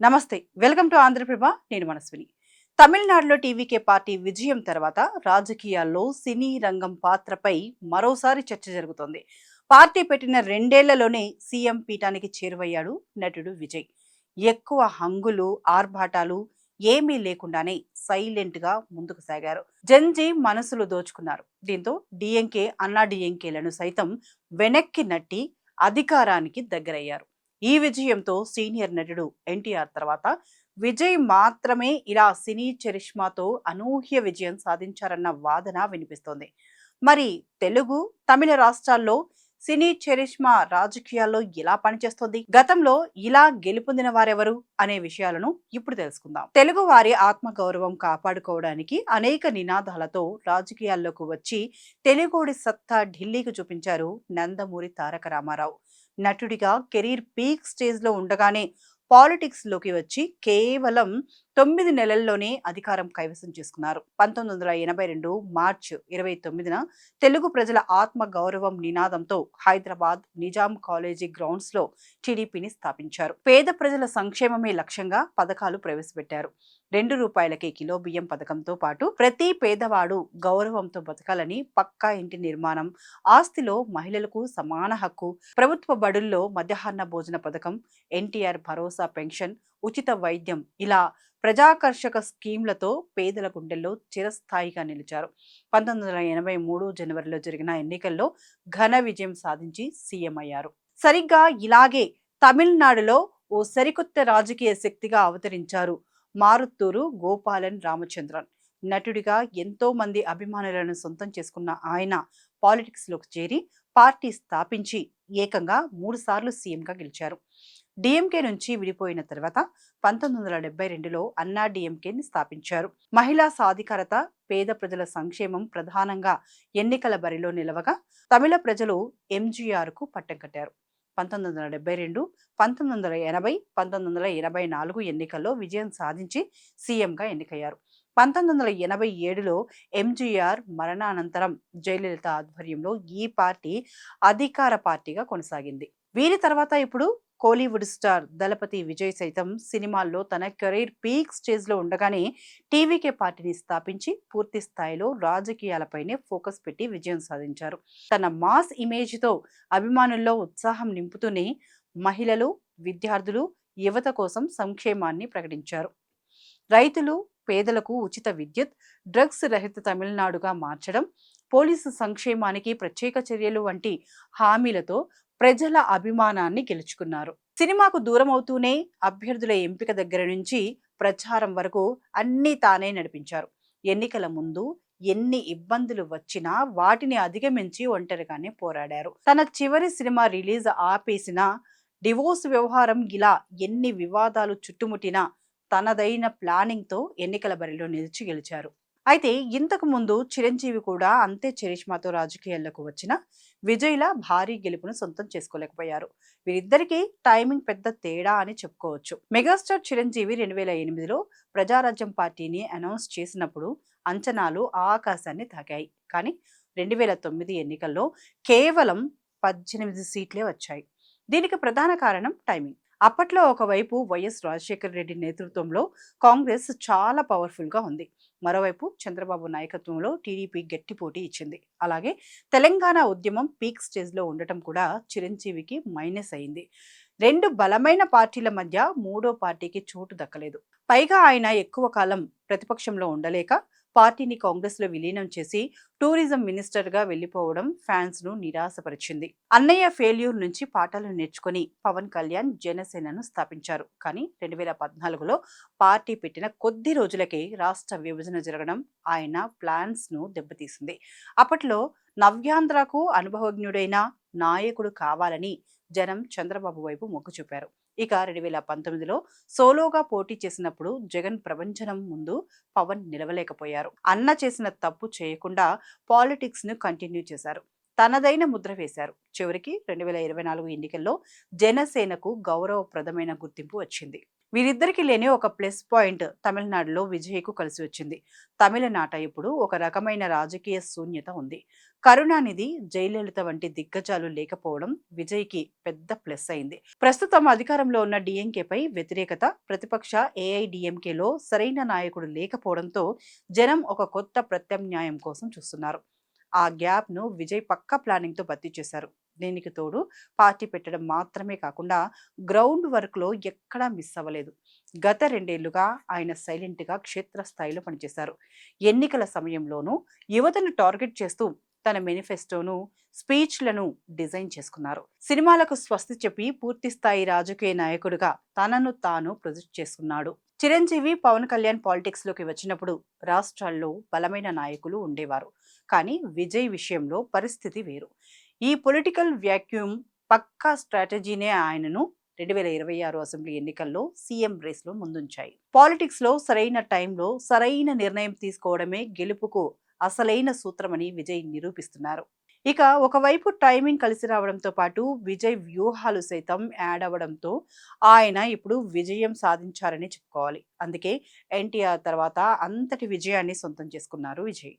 నమస్తే, welcome to Andhraprabha. నేను మనస్విని. తమిళనాడులో టీవీకే పార్టీ విజయం తర్వాత రాజకీయాల్లో సినీ రంగం పాత్రపై మరోసారి చర్చ జరుగుతోంది. పార్టీ పెట్టిన రెండేళ్లలోనే సీఎం పీఠానికి చేరువయ్యాడు నటుడు విజయ్. ఎక్కువ హంగులు, ఆర్భాటాలు ఏమీ లేకుండానే సైలెంట్ గా ముందుకు సాగారు. జంజీ మనసులు దోచుకున్నారు. దీంతో డిఎంకే, అన్నా డిఎంకేలను సైతం వెనక్కి నట్టి అధికారానికి దగ్గరయ్యారు. ఈ విజయంతో సీనియర్ నటుడు ఎన్టీఆర్ తర్వాత విజయ్ మాత్రమే ఇలా సినీ చరిష్మాతో అనూహ్య విజయం సాధించారన్న వాదన వినిపిస్తోంది. మరి తెలుగు, తమిళ రాష్ట్రాల్లో సినీ చరిష్మా రాజకీయాల్లో ఎలా పనిచేస్తోంది, గతంలో ఇలా గెలుపొందిన వారెవరు అనే విషయాలను ఇప్పుడు తెలుసుకుందాం. తెలుగు వారి ఆత్మగౌరవం కాపాడుకోవడానికి అనేక నినాదాలతో రాజకీయాల్లోకి వచ్చి తెలుగోడి సత్తా ఢిల్లీకి చూపించారు నందమూరి తారక రామారావు. నటుడిగా కెరీర్ పీక్ స్టేజ్ లో ఉండగానే పాలిటిక్స్ లోకి వచ్చి కేవలం 9 నెలల్లోనే అధికారం కైవసం చేసుకున్నారు. 1982 మార్చి 29న తెలుగు ప్రజల ఆత్మ గౌరవం నినాదంతో హైదరాబాద్ నిజాం కాలేజీ గ్రౌండ్స్ లో టీడీపీని స్థాపించారు. పేద ప్రజల సంక్షేమమే లక్ష్యంగా పథకాలు ప్రవేశపెట్టారు. ₹2కి కిలో బియ్యం పథకంతో పాటు ప్రతి పేదవాడు గౌరవంతో బతకాలని పక్కా ఇంటి నిర్మాణం, ఆస్తిలో మహిళలకు సమాన హక్కు, ప్రభుత్వ బడుల్లో మధ్యాహ్న భోజన పథకం, ఎన్టీఆర్ భరోసా పెన్షన్, ఉచిత వైద్యం ఇలా ప్రజాకర్షక స్కీమ్లతో పేదల గుండెల్లో చిరస్థాయిగా నిలిచారు. 1983 జనవరిలో జరిగిన ఎన్నికల్లో ఘన విజయం సాధించి సీఎం అయ్యారు. సరిగ్గా ఇలాగే తమిళనాడులో ఓ సరికొత్త రాజకీయ శక్తిగా అవతరించారు మారుత్తూరు గోపాలన్ రామచంద్రన్. నటుడిగా ఎంతో మంది అభిమానులను సొంతం చేసుకున్న ఆయన పాలిటిక్స్ లోకి చేరి పార్టీ స్థాపించి ఏకంగా 3 సార్లు సీఎంగా గెలిచారు. డిఎంకే నుంచి విడిపోయిన తర్వాత 1972లో అన్నా డిఎంకేని స్థాపించారు. మహిళా సాధికారత, పేద ప్రజల సంక్షేమం ప్రధానంగా ఎన్నికల బరిలో నిలవగా తమిళ ప్రజలు ఎంజీఆర్ కు పట్టం కట్టారు. 1972, 1980, 1984 ఎన్నికల్లో విజయం సాధించి సీఎంగా ఎన్నికయ్యారు. 1987లో ఎంజీఆర్ మరణానంతరం జయలలిత ఆధ్వర్యంలో ఈ పార్టీ అధికార పార్టీగా కొనసాగింది. వీరి తర్వాత ఇప్పుడు కోలీవుడ్ స్టార్ దళపతి విజయ్ సైతం సినిమాల్లో తన కెరీర్ పీక్ స్టేజ్ లో ఉండగానే టీవీకే పార్టీని స్థాపించి పూర్తి స్థాయిలో రాజకీయాలపైనే ఫోకస్ పెట్టి విజయం సాధించారు. తన మాస్ ఇమేజ్ తో అభిమానుల్లో ఉత్సాహం నింపుతూనే మహిళలు, విద్యార్థులు, యువత కోసం సంక్షేమాన్ని ప్రకటించారు. రైతులు, పేదలకు ఉచిత విద్యుత్, డ్రగ్స్ రహిత తమిళనాడుగా మార్చడం, పోలీసు సంక్షేమానికి ప్రత్యేక చర్యలు వంటి హామీలతో ప్రజల అభిమానాన్ని గెలుచుకున్నారు. సినిమాకు దూరం అవుతూనే అభ్యర్థుల ఎంపిక దగ్గర నుంచి ప్రచారం వరకు అన్నీ తానే నడిపించారు. ఎన్నికల ముందు ఎన్ని ఇబ్బందులు వచ్చినా వాటిని అధిగమించి ఒంటరిగానే పోరాడారు. తన చివరి సినిమా రిలీజ్ ఆపేసిన, డివోర్స్ వ్యవహారం ఇలా ఎన్ని వివాదాలు చుట్టుముట్టినా తనదైన ప్లానింగ్ తో ఎన్నికల బరిలో నిలిచి గెలిచారు. అయితే ఇంతకు ముందు చిరంజీవి కూడా అంతే చరిష్మాతో రాజకీయాల్లోకి వచ్చిన విజయ్ల భారీ గెలుపును సొంతం చేసుకోలేకపోయారు. వీరిద్దరికీ టైమింగ్ పెద్ద తేడా అని చెప్పుకోవచ్చు. మెగాస్టార్ చిరంజీవి 2008లో ప్రజారాజ్యం పార్టీని అనౌన్స్ చేసినప్పుడు అంచనాలు ఆకాశాన్ని తాకాయి. కానీ 2009 ఎన్నికల్లో కేవలం 18 సీట్లే వచ్చాయి. దీనికి ప్రధాన కారణం టైమింగ్. అప్పట్లో ఒకవైపు వైఎస్ రాజశేఖర రెడ్డి నేతృత్వంలో కాంగ్రెస్ చాలా పవర్ఫుల్ గా ఉంది. మరోవైపు చంద్రబాబు నాయకత్వంలో టీడీపీ గట్టి పోటీ ఇచ్చింది. అలాగే తెలంగాణ ఉద్యమం పీక్ స్టేజ్ లో ఉండటం కూడా చిరంజీవికి మైనస్ అయింది. 2 బలమైన పార్టీల మధ్య మూడో పార్టీకి చోటు దక్కలేదు. పైగా ఆయన ఎక్కువ కాలం ప్రతిపక్షంలో ఉండలేక పార్టీని కాంగ్రెస్ లో విలీనం చేసి టూరిజం మినిస్టర్ గా వెళ్లిపోవడం ఫ్యాన్స్ ను నిరాశపరిచింది. అన్నయ్య ఫెయిల్యూర్ నుంచి పాఠాలు నేర్చుకుని పవన్ కళ్యాణ్ జనసేనను స్థాపించారు. కానీ 2014లో పార్టీ పెట్టిన కొద్ది రోజులకే రాష్ట్ర విభజన జరగడం ఆయన ప్లాన్స్ ను దెబ్బతీసింది. అప్పట్లో నవ్యాంధ్రకు అనుభవజ్ఞుడైన నాయకుడు కావాలని జనం చంద్రబాబు వైపు మొగ్గు చూపారు. ఇక 2019లో సోలోగా పోటీ చేసినప్పుడు జగన్ ప్రభంజనం ముందు పవన్ నిలవలేకపోయారు. అన్న చేసిన తప్పు చేయకుండా పాలిటిక్స్ ను కంటిన్యూ చేశారు. తనదైన ముద్ర వేశారు. చివరికి 2024 ఎన్నికల్లో జనసేనకు గౌరవప్రదమైన గుర్తింపు వచ్చింది. వీరిద్దరికి లేని ఒక ప్లస్ పాయింట్ తమిళనాడులో విజయ్కు కలిసి వచ్చింది. తమిళనాట ఇప్పుడు ఒక రకమైన రాజకీయ శూన్యత ఉంది. కరుణానిధి, జయలలిత వంటి దిగ్గజాలు లేకపోవడం విజయ్కి పెద్ద ప్లస్ అయింది. ప్రస్తుతం అధికారంలో ఉన్న డిఎంకేపై వ్యతిరేకత, ప్రతిపక్ష ఏఐడిఎంకేలో సరైన నాయకుడు లేకపోవడంతో జనం ఒక కొత్త ప్రత్యామ్నాయం కోసం చూస్తున్నారు. ఆ గ్యాప్ను విజయ్ పక్కా ప్లానింగ్తో భర్తీ చేశారు. దీనికి తోడు పార్టీ పెట్టడం మాత్రమే కాకుండా గ్రౌండ్ వర్క్లో ఎక్కడా మిస్ అవ్వలేదు. గత 2 ఏళ్లుగా ఆయన సైలెంట్గా క్షేత్రస్థాయిలో పనిచేశారు. ఎన్నికల సమయంలోనూ యువతను టార్గెట్ చేస్తూ తన మేనిఫెస్టోను, స్పీచ్లను డిజైన్ చేసుకున్నారు. సినిమాలకు స్వస్తి చెప్పి పూర్తి స్థాయి రాజకీయ నాయకుడిగా తనను తాను ప్రొజెక్ట్ చేసుకున్నాడు. చిరంజీవి, పవన్ కళ్యాణ్ పాలిటిక్స్లోకి వచ్చినప్పుడు రాష్ట్రాల్లో బలమైన నాయకులు ఉండేవారు. కానీ విజయ్ విషయంలో పరిస్థితి వేరు. ఈ పొలిటికల్ వ్యాక్యూమ్ పక్కా స్ట్రాటజీనే ఆయనను 2026 అసెంబ్లీ ఎన్నికల్లో సీఎం రేస్లో ముందుంచాయి. పాలిటిక్స్లో సరైన టైంలో సరైన నిర్ణయం తీసుకోవడమే గెలుపుకు అసలైన సూత్రమని విజయ్ నిరూపిస్తున్నారు. ఇక ఒకవైపు టైమింగ్ కలిసి రావడంతో పాటు విజయ్ వ్యూహాలు సైతం యాడ్ అవ్వడంతో ఆయన ఇప్పుడు విజయం సాధించారని చెప్పుకోవాలి. అందుకే ఎన్టీఆర్ తర్వాత అంతటి విజయాన్ని సొంతం చేసుకున్నారు విజయ్.